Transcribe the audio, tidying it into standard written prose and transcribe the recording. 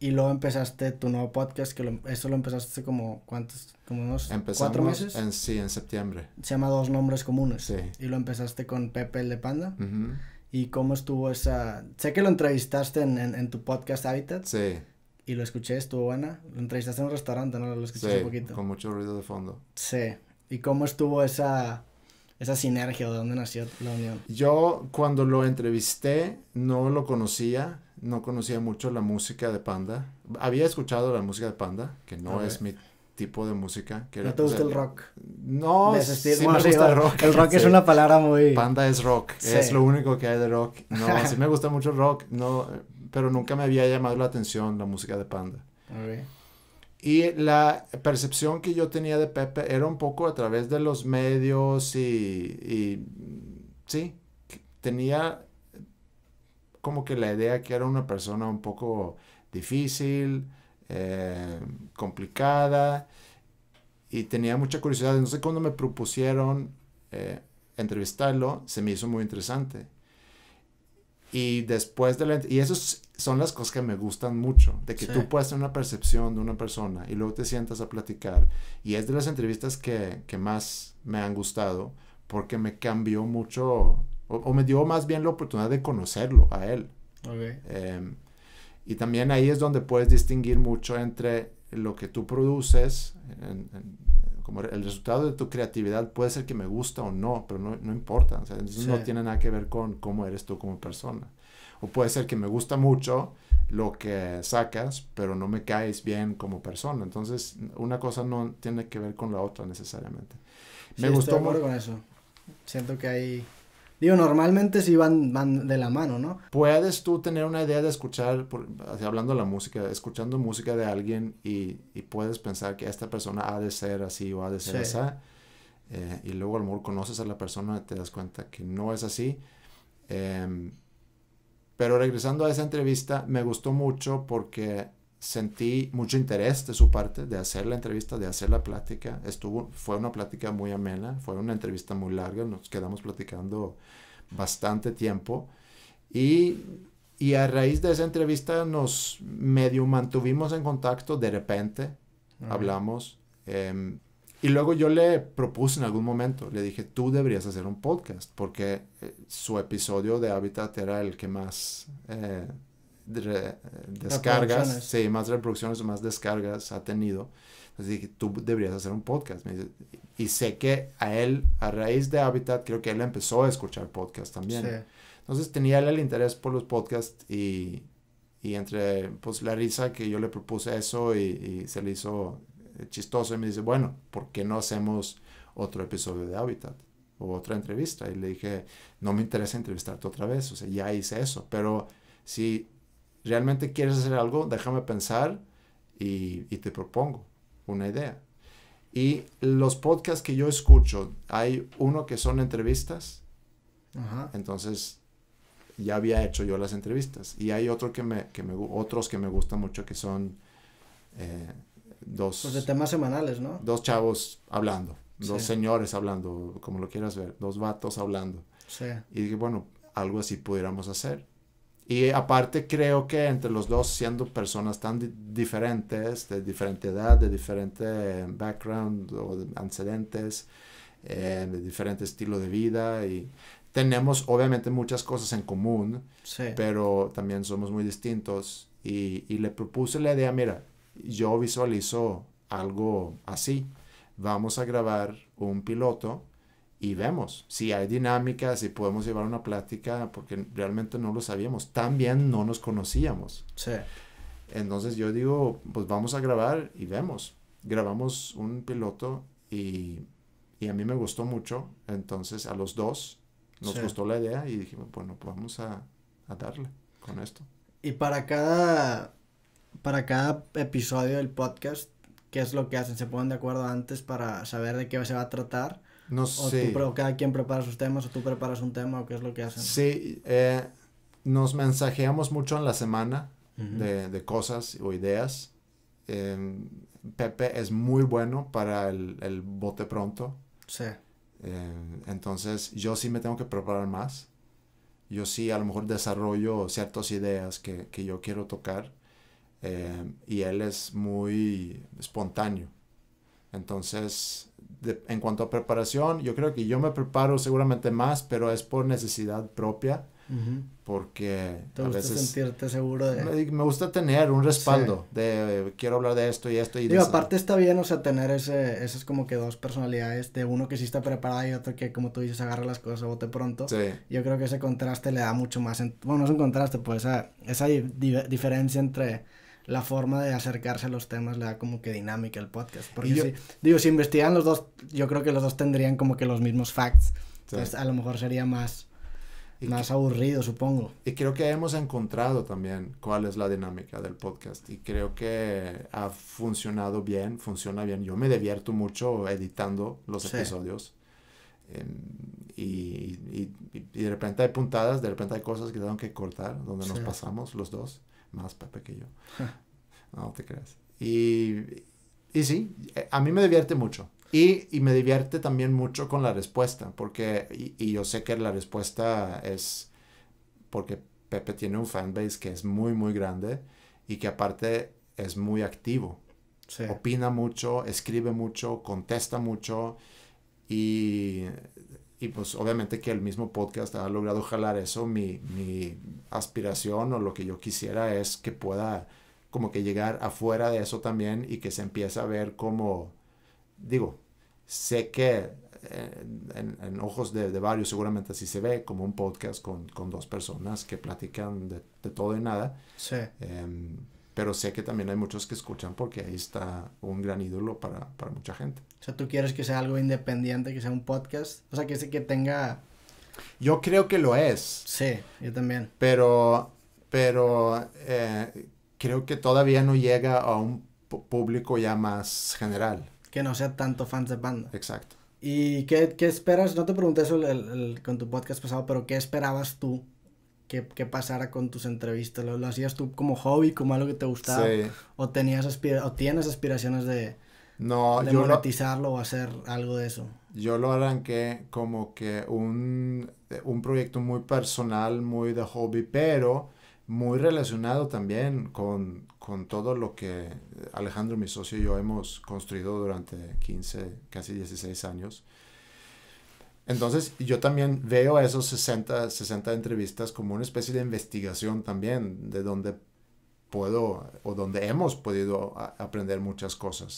Y luego empezaste tu nuevo podcast, que eso lo empezaste hace como, ¿cuántos? Como unos 4 meses. Sí, en septiembre. Se llama Dos Nombres Comunes. Sí. Y lo empezaste con Pepe el de Panda. Uh-huh. ¿Y cómo estuvo esa...? Sé que lo entrevistaste en tu podcast Habitat. Sí. Y lo escuché, estuvo buena. Lo entrevistaste en un restaurante, ¿no? Lo escuché un poquito. Con mucho ruido de fondo. Sí. ¿Y cómo estuvo esa sinergia, o de dónde nació la unión? Yo cuando lo entrevisté no lo conocía, no conocía mucho la música de Panda. Había escuchado la música de Panda, que no es mi tipo de música. Que ¿No te gusta el rock? No, sí me gusta el rock. El rock sí. Es una palabra muy... Panda es rock, sí. es lo único que hay de rock. No, sí me gusta mucho el rock, no, pero nunca me había llamado la atención la música de Panda. Okay. Y la percepción que yo tenía de Pepe era un poco a través de los medios y sí, tenía como que la idea que era una persona un poco difícil, complicada, y tenía mucha curiosidad. Entonces cuando me propusieron entrevistarlo, se me hizo muy interesante. Y después y esas son las cosas que me gustan mucho, de que tú puedes tener una percepción de una persona y luego te sientas a platicar. Y es de las entrevistas que más me han gustado, porque me cambió mucho, o me dio más bien la oportunidad de conocerlo a él. Okay. Y también ahí es donde puedes distinguir mucho entre lo que tú produces, como el resultado de tu creatividad puede ser que me gusta o no, pero no importa, o sea, no tiene nada que ver con cómo eres tú como persona. O puede ser que me gusta mucho lo que sacas, pero no me caes bien como persona. Entonces, una cosa no tiene que ver con la otra necesariamente. Me gustó mucho con eso. Siento que hay... Digo, normalmente sí van de la mano, ¿no? Puedes tú tener una idea de escuchar, hablando de la música, escuchando música de alguien y puedes pensar que esta persona ha de ser así o ha de ser así. Y luego a lo mejor conoces a la persona y te das cuenta que no es así. Pero regresando a esa entrevista, me gustó mucho porque sentí mucho interés de su parte de hacer la entrevista, de hacer la plática. Fue una plática muy amena, fue una entrevista muy larga, nos quedamos platicando bastante tiempo y a raíz de esa entrevista nos medio mantuvimos en contacto de repente, hablamos, y luego yo le propuse en algún momento, le dije, tú deberías hacer un podcast, porque su episodio de Habitat era el que más descargas, sí, más reproducciones, más descargas ha tenido. Entonces dije, tú deberías hacer un podcast. Y sé que a raíz de Habitat, creo que él empezó a escuchar podcast también. Sí. Entonces tenía él el interés por los podcasts y entre pues la risa que yo le propuse eso y se le hizo chistoso y me dice, bueno, ¿por qué no hacemos otro episodio de Habitat o otra entrevista? Y le dije, no me interesa entrevistarte otra vez, o sea, ya hice eso, pero si realmente quieres hacer algo, déjame pensar y te propongo una idea. Y los podcasts que yo escucho, hay uno que son entrevistas, entonces ya había hecho yo las entrevistas, y hay otros que me gustan mucho, que son pues de temas semanales, ¿no? Dos chavos hablando, dos señores hablando, como lo quieras ver, dos vatos hablando. Sí. Y dije, bueno, algo así pudiéramos hacer. Y aparte creo que entre los dos, siendo personas tan diferentes, de diferente edad, de diferente background o de antecedentes, de diferente estilo de vida, y tenemos obviamente muchas cosas en común, pero también somos muy distintos. Y le propuse la idea, mira, yo visualizo algo así, vamos a grabar un piloto y vemos si hay dinámica, si podemos llevar una plática, porque realmente no lo sabíamos, también no nos conocíamos. Sí. Entonces yo digo, pues vamos a grabar y vemos. Grabamos un piloto y a mí me gustó mucho, entonces a los dos nos gustó la idea y dijimos, bueno, pues vamos a darle con esto. Y para cada episodio del podcast, ¿qué es lo que hacen? ¿Se ponen de acuerdo antes para saber de qué se va a tratar? No sé. ¿O cada quien prepara sus temas o tú preparas un tema o qué es lo que hacen? Sí, nos mensajeamos mucho en la semana de cosas o ideas. Pepe es muy bueno para el bote pronto. Sí. Entonces yo sí me tengo que preparar más. Yo sí a lo mejor desarrollo ciertas ideas que yo quiero tocar. y él es muy espontáneo. Entonces, en cuanto a preparación, yo creo que yo me preparo seguramente más, pero es por necesidad propia, porque ¿Te gusta sentirte seguro de...? me gusta tener un respaldo de quiero hablar de esto y esto. Y digo, aparte está bien, o sea, tener esas como que dos personalidades, de uno que sí está preparado y otro que, como tú dices, agarra las cosas a bote pronto. Sí. Yo creo que ese contraste le da mucho más, bueno, no es un contraste, pues esa diferencia entre la forma de acercarse a los temas le da como que dinámica al podcast. Porque si investigan los dos, yo creo que los dos tendrían como que los mismos facts. Entonces, a lo mejor sería más aburrido, supongo. Y creo que hemos encontrado también cuál es la dinámica del podcast. Y creo que ha funcionado bien, funciona bien. Yo me divierto mucho editando los episodios. Y de repente hay puntadas, de repente hay cosas que tengo que cortar, donde nos pasamos los dos. Más Pepe que yo. No te creas. Y sí, a mí me divierte mucho. Y me divierte también mucho con la respuesta, porque, y yo sé que la respuesta es porque Pepe tiene un fanbase que es muy, muy grande y que aparte es muy activo. Sí. Opina mucho, escribe mucho, contesta mucho y pues obviamente que el mismo podcast ha logrado jalar eso. Mi aspiración o lo que yo quisiera es que pueda como que llegar afuera de eso también y que se empiece a ver como, digo, sé que en ojos de varios seguramente así se ve como un podcast con dos personas que platican de todo y nada. Sí. Pero sé que también hay muchos que escuchan porque ahí está un gran ídolo para mucha gente. O sea, ¿tú quieres que sea algo independiente, que sea un podcast? O sea, que tenga... Yo creo que lo es. Sí, yo también. Pero creo que todavía no llega a un público ya más general. Que no sea tanto fans de banda. Exacto. ¿Y qué esperas? No te pregunté eso con tu podcast pasado, pero ¿qué esperabas tú que pasara con tus entrevistas? ¿Lo hacías tú como hobby, como algo que te gustaba? Sí. ¿O tienes aspiraciones de monetizarlo o hacer algo de eso? Yo lo arranqué como que un proyecto muy personal, muy de hobby, pero muy relacionado también con todo lo que Alejandro, mi socio, y yo hemos construido durante 15, casi 16 años. Entonces, yo también veo esos 60 entrevistas como una especie de investigación también, de donde puedo o donde hemos podido aprender muchas cosas.